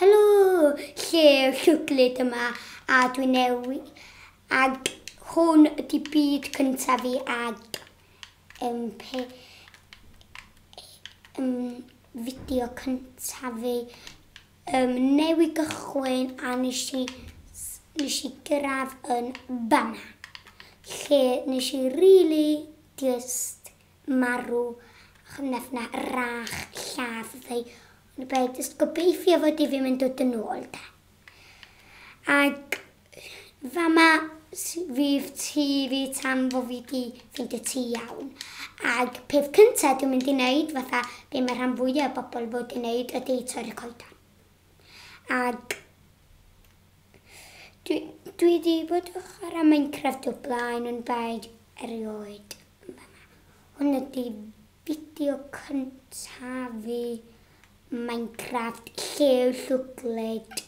Helo, Llew Llwglyd yma a dwi'n newid ag hwn ydy byd cyntaf fi ag fideo cyntaf fi newid gychwyn a nes i gyrraedd yn bana lle nes i just marw wnaeth na rach lladd fi. Just gobeithio fod i fi mynd dod yn ôl da. Ag fama fydd tŷ fi tan fo fi di fynd y tŷ iawn. Ag peth cyntaf dwi'n mynd i wneud, fatha be mae rhan fwyaf o bobl fod i wneud, ydy torri coeden. Ag dwi wedi bod ar Minecraft o blaen yn baid Erioed. Hwn ydy fideo cyntaf fi Minecraft Llew Llwglyd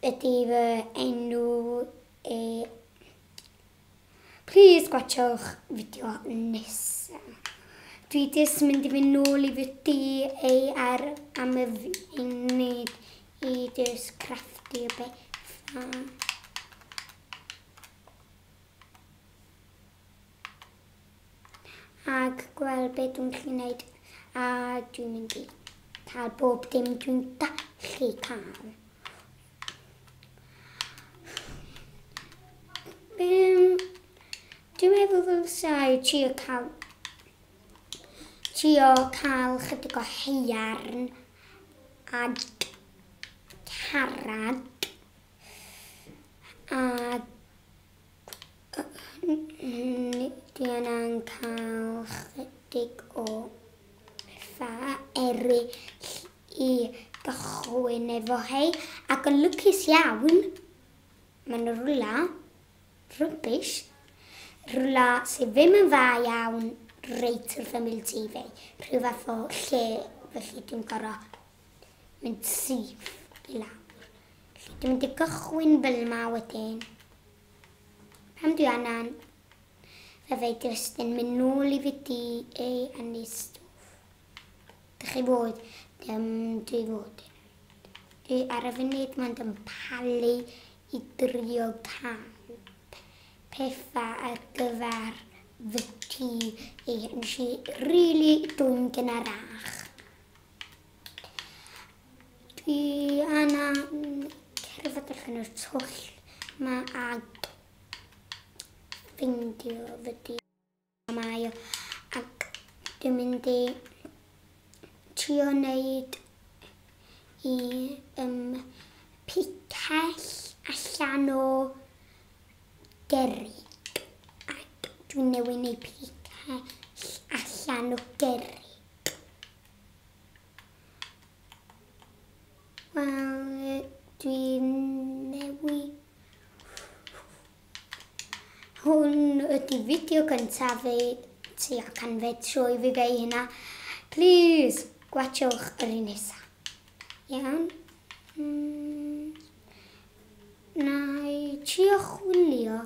ydy fy enw Please gwachwch fideo nesaf. Dwi jyst mynd i fynd nôl i fideo am y funud i jyst craffu o bethau. Ag gweld beth dwi'n gallu gwneud. A dwi'n mynd i cael bob dim dwi'n gallu cael. Dwi'n meddwl ddylsai trio cael chydig o haearn a carrag a dwi yna'n cael chydig o eraill i gychwyn efo hei ac yn lwcus iawn mae'n rwla rwbish rwla sydd ddim yn dda iawn reit wrth ymyl tŷ fi rhyw fath o lle felly dwi'n gorfod mynd syth i lawr dwi'n mynd i gychwyn fel yma wedyn pam dwi anna'n fe jyst yn mynd nôl i fideo a neud sdwff. Dych chi bod, dwi fod. Dwi ar y funud mae'n yn palu i drio cael pethau ar gyfer fy tŷ nes i dwi'n gynharach. Dwi anna cerdded allan o'r twll yma ag ffindio fy tŷ mae o ag dwi'n mynd i trio wneud i picell allan o gerrig. Ac dwi'n newid wneud picell allan o gerrig. Wel, dwi'n newid. Hwn ydy fideo gyntaf fi tua canfed trwy fi gei hynna. Please, gwachwch yr un nesaf. Iawn. Na i trio chwilio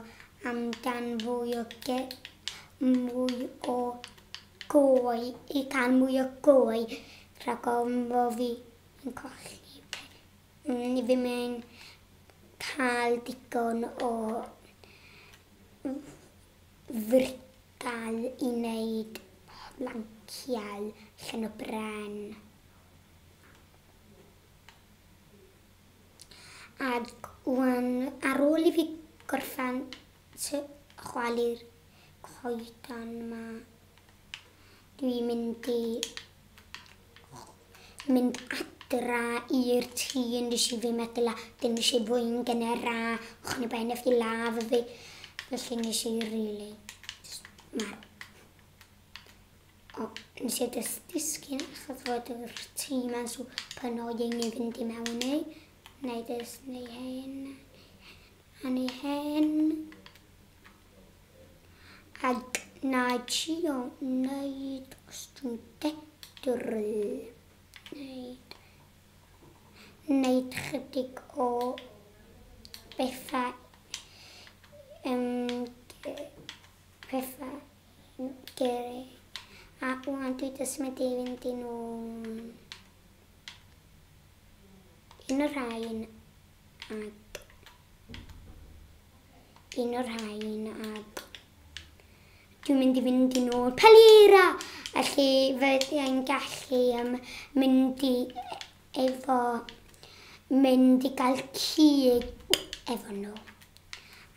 amdan fwy o goi, i cael mwy o goi rhag ofn fi yn colli. Ni ddim yn cael digon o frigol i wneud blanciau allan o bren. Ac ar ôl i fi gorffan chwalu'r coeden yma, dwi'n mynd adra i'r tŷ nes i fi meddwl a dyn nes i fwy'n gynera ochr i ben eftir laf fi. Felly nes i marw. Nes i disgyn achos fod yr tŷ ma'n super annoying i fynd i mewn i. Neu hen. Ag na i trio wneud os dwi'n dedrw. Wneud chydig o bethau gyrru. A wan dwi jyst mynd i fynd i nhw. un o'r rhain ag un o'r rhain ag dwi'n mynd i fynd i nôl pelira. Felly fyddi'n gallu mynd i gael cig efo nhw.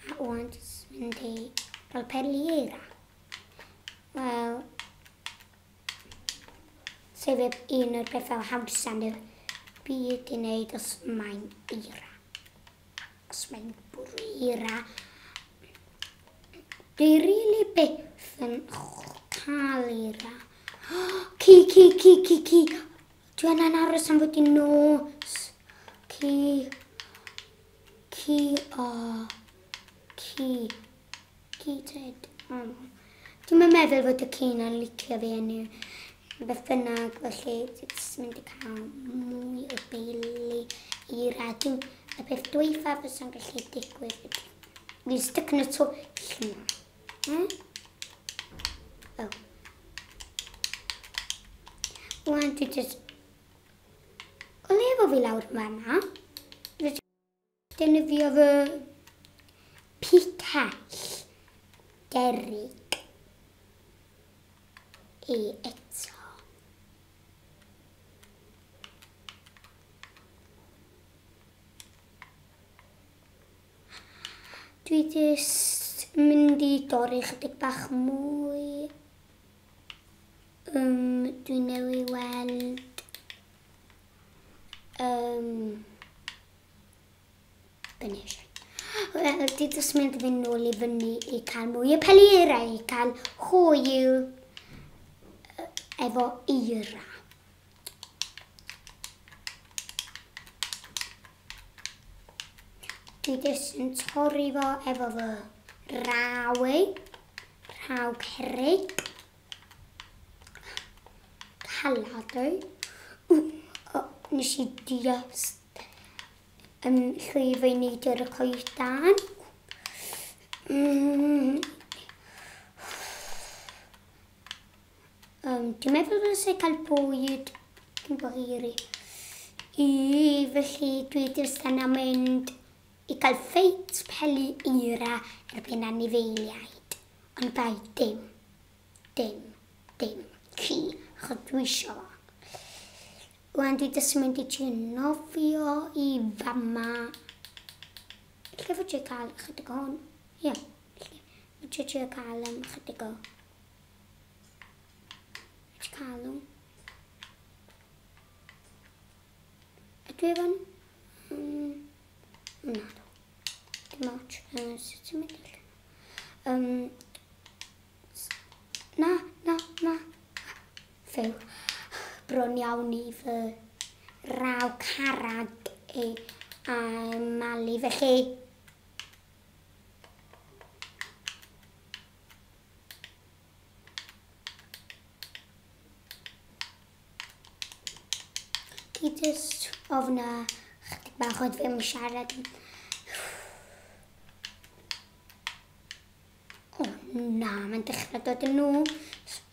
A o'n mynd i gael pelira. Wel, sef un o'r bethau hawsa yn y byd i wneud os mae'n ira. Os mae'n bwrw ira. Dwi rili byth yn cael ira. Ci. Dwi yna'n aros am fod i nos. Ci, tyd. Dwi'n meddwl fod y ci na'n licio fi enw. Beth bynnag, felly dwi'n mynd i cael mwy o beili ira. Y beth dweithaf fysa'n gallu digwydd. Dwi'n stuck yn y to lluna. Wan, dwi jyst... O lefo fi lawr fan'na. Defnyddio fy picell derig eto. Dwi jyst mynd i dorri chydig bach mwy. Dwi newy weld dwi jyst mynd i fynd nôl i fyny i cael mwy o pelira, i cael hwyl efo ira. Dwi jyst yn torri fo efo fy raw peryg. Haladau. Nes i diast llwyfo i neidio'r y coedan. Dwi'n meddwl bod eisiau cael bwyd cyn bohiri. Felly dwi jyst yna mynd i gael ffeit peli ira erbyn anifeiliaid. Ond bai dim ci, achos dwi isio fo. Wan dwi jyst yn mynd i trio nofio i fama. Lle fod ti'n cael chydig o hwn? Ie, lle fod ti'n cael chydig o. Ti'n cael nhw? Ydw i efo nhw? Na do. Dim ots. Sut ti'n mynd i lle? Na. Ffew. Bron iawn i fy raw carag a malu felly. Dwi jyst ofna chydig bach oedd ddim siarad. O na, mae'n dechrau dod yn nhw.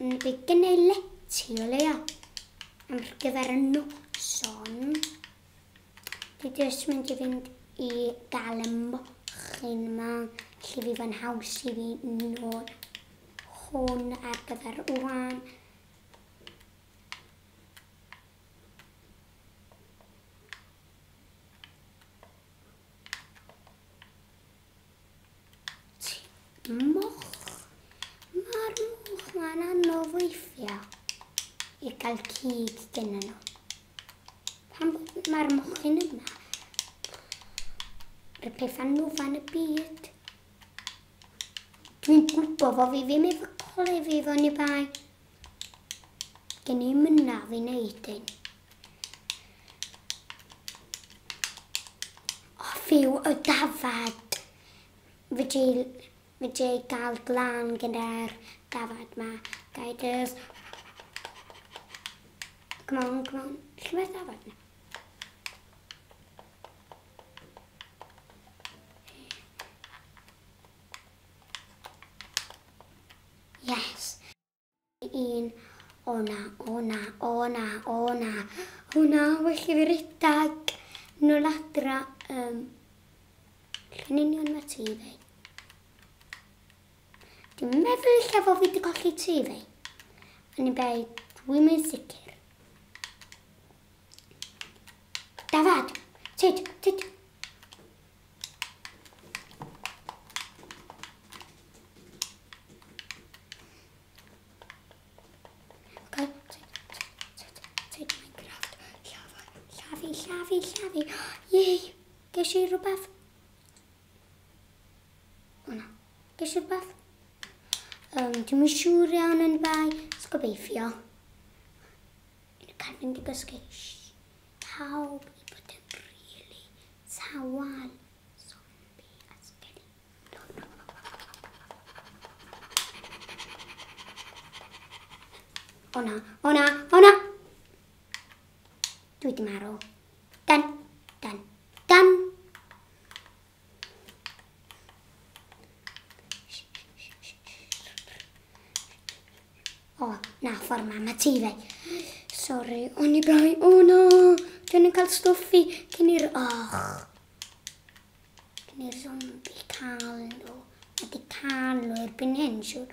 Bydd gennau leti o leia. Am gyfer y noson. Dwi jyst mynd i fynd i gael y mochyn yma. Lle fi fan haws i fi nôl hwn ar gyfer wan. Mae'r moch ma'n anodd weithio i gael cig gyda nhw. Pan mae'r mochyn yma, yr peth anwfan y byd. Dwi'n gwybod fo fi ddim efo coleg fi fo ni bai. Gen i myna fi wneud un. O fyw y dafad. Fydde i gael glan gyda'r dafad ma. Guiders. Come on. Lle mae'r dafad na? Yes. Un. O na. Welly fi redag. nôl adra, llyn union mae tŷ fi. Dwi'n meddwl lle fo fi wedi colli tŷ fi. Yn ei bai, dwi'n mynd sicr. Dafad, tyd. Llafi. Yei, ges i rhywbeth? O na, ges i rhywbeth? Dwi'n mynd siŵr iawn yn bai, sgobeithio. Yn cael fynd i gysgu. Pawb i bod yn rili tawal. Zombi asgeri. O na. Dwi di marw. Dan. O, na, ffordd ma tŷ fi. Sori, o'n i bai, o no, dwi'n cael stwff fi cyn i'r zombi cael nhw. Mae di cael nhw erbyn hyn, siwr.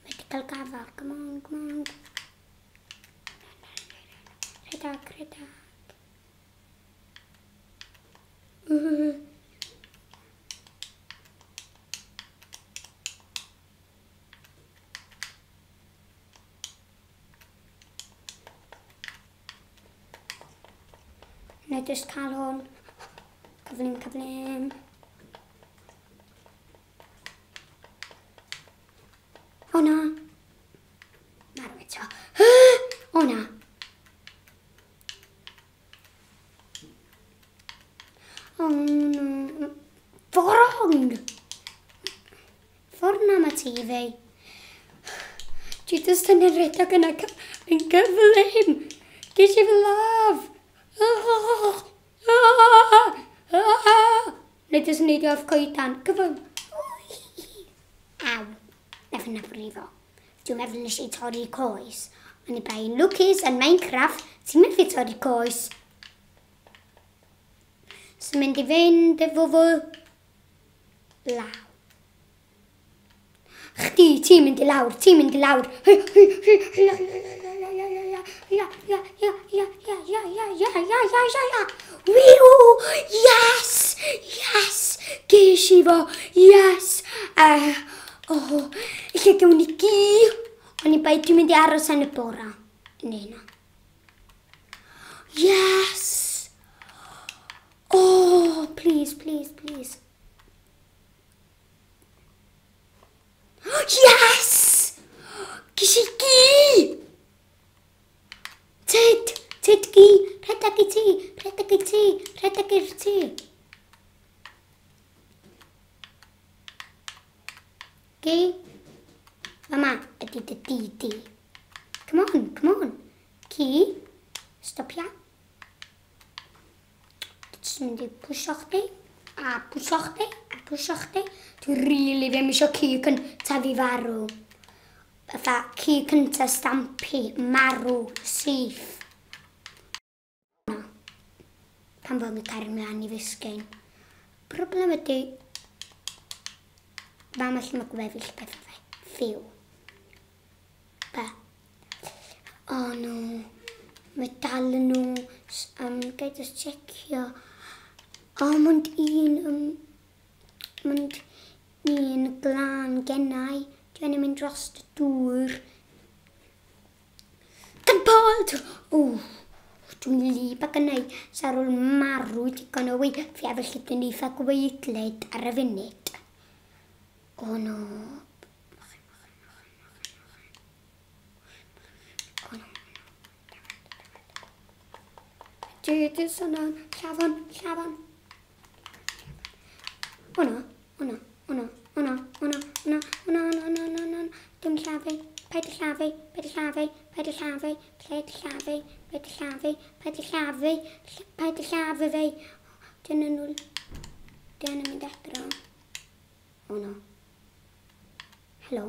Mae di cael gafal, come on. Redag. Na i just cael hwn. Cyflym. O na. Marw eto. O na. O no. Forong! Ffordd na ma tŷ fi. Dwi just yn edrych yn gyflym. Ges i fy laf. Neu jyst yn neidio off coedan. Cyflym. Aw. Nefyn na brifo. Dwi'n meddwl nes i torri coes. Ond i bai Lwcus yn Minecraft, ti'n methu torri coes. Sy'n mynd i fynd efo fo law. Chdi, ti'n mynd i lawr. Wiw! Yes! Ges i fo! Yes! Lle gewn ni gi. Ond i bai dwi'n mynd i aros yn y bora. Neu na. Yes! Oh, please. Yes! Ges i gi! Tyd gi! Rhedag i'r tŷ. Gi? Mama, ydy dy di. Come on. Gi? Stopia. Dwi'n mynd i pwysio chdi. A pwysio chdi. Dwi'n rili ddim eisiau ci cyntaf i farw. Fatha ci cyntaf stampu, marw, syth. Pan fod yn cario mlaen i fysgyn. Problem ydy, fam allan mae gweddill bethau fe. Ffiw. Ba. O no. Mae dal yn nhw. Gael just checio. O, mwnd un glan gennau. Dwi'n mynd dros y dŵr. Ganbod! Dwi'n lib ac yn ei. Sa'r ôl marw digon o wei. Fi efo llydyn eitha gweidled ar y funud. O no. Dydys hwnna. Llafon. Hwna. Dim llafu. Paid y llafu. Paid y llafu fi. Dyna nhw. Dyna mynd adro. O no. Hello.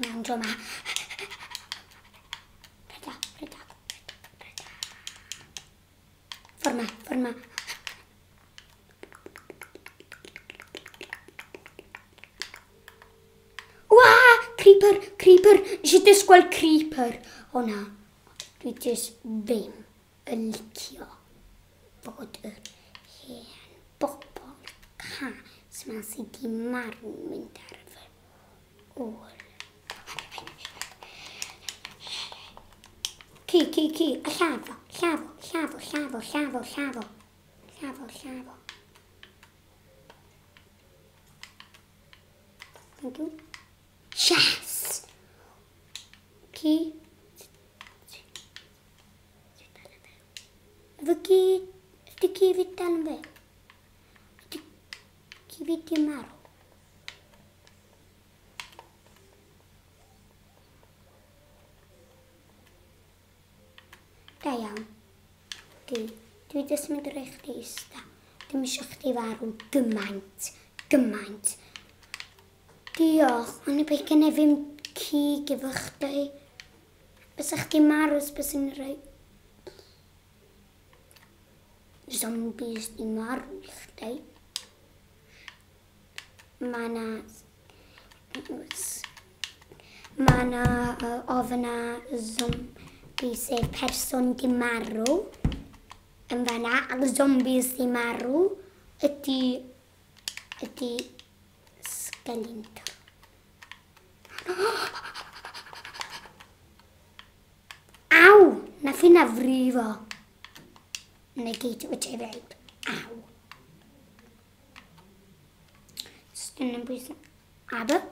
ti mewn dro yma. Rydach. Ffordd ma. Creeper. Nes i ddisgwyl creeper. O na, dwi jyst ddim yn licio bod yr hen bobl cas yma sydd di marw mynd ar fy ôl. Ci. A llafo. Thank you. Yes! Ci. Efo ci, ydy ci fi dal yn fe? Ydy ci fi di marw? Da iawn. Dwi jyst yn mynd rhoi chdi ista. Dim eisiau chdi farw gymaint. Diolch, ond i beth gen i ddim cig efo chdi. Bys chdi marw, bys yn rhoi zombies di marw i chdi. Mae na ofna zombies sef person di marw. Yn fanna, ac zombies di marw ydy skeleton. Aw! Nath i na frifo. Na gyd wyt ti fewn. Aw. Styn yn bwys. Aber.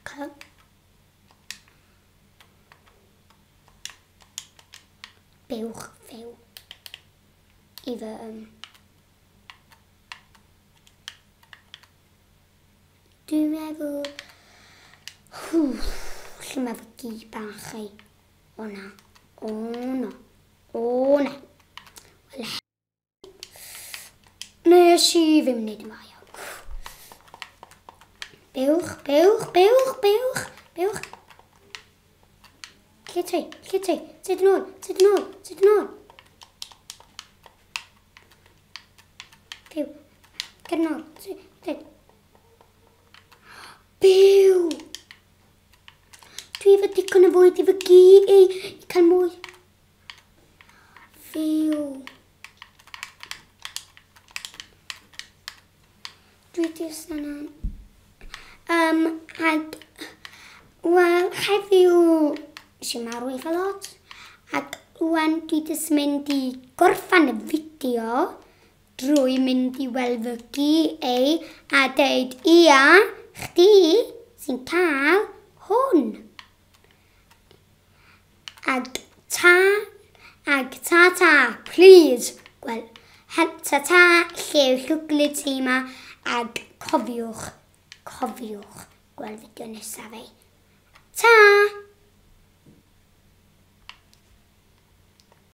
Cael. Bewch few. I fy dwi'n meddwl... Lle mae fy gi bach ei? O na. Wel, nes i ddim wneud yma iawn. Bewch. Lle ti? Syd yn ôl. Byw. Ger yn ôl. Byw! Dwi efo digon o fwyd efo gi i cael mwy. Byw. Dwi jyst yna. Wel, heddiw si marw eitha lot. Ac wan dwi jyst mynd i gorffan y fideo drwy mynd i weld fy gi ei a deud ia, chdi sy'n cael hwn. Ag ta, please. Wel, ta, Llew Llwglyd ti yma, ag cofiwch gweld fideo nesaf ei. Ta!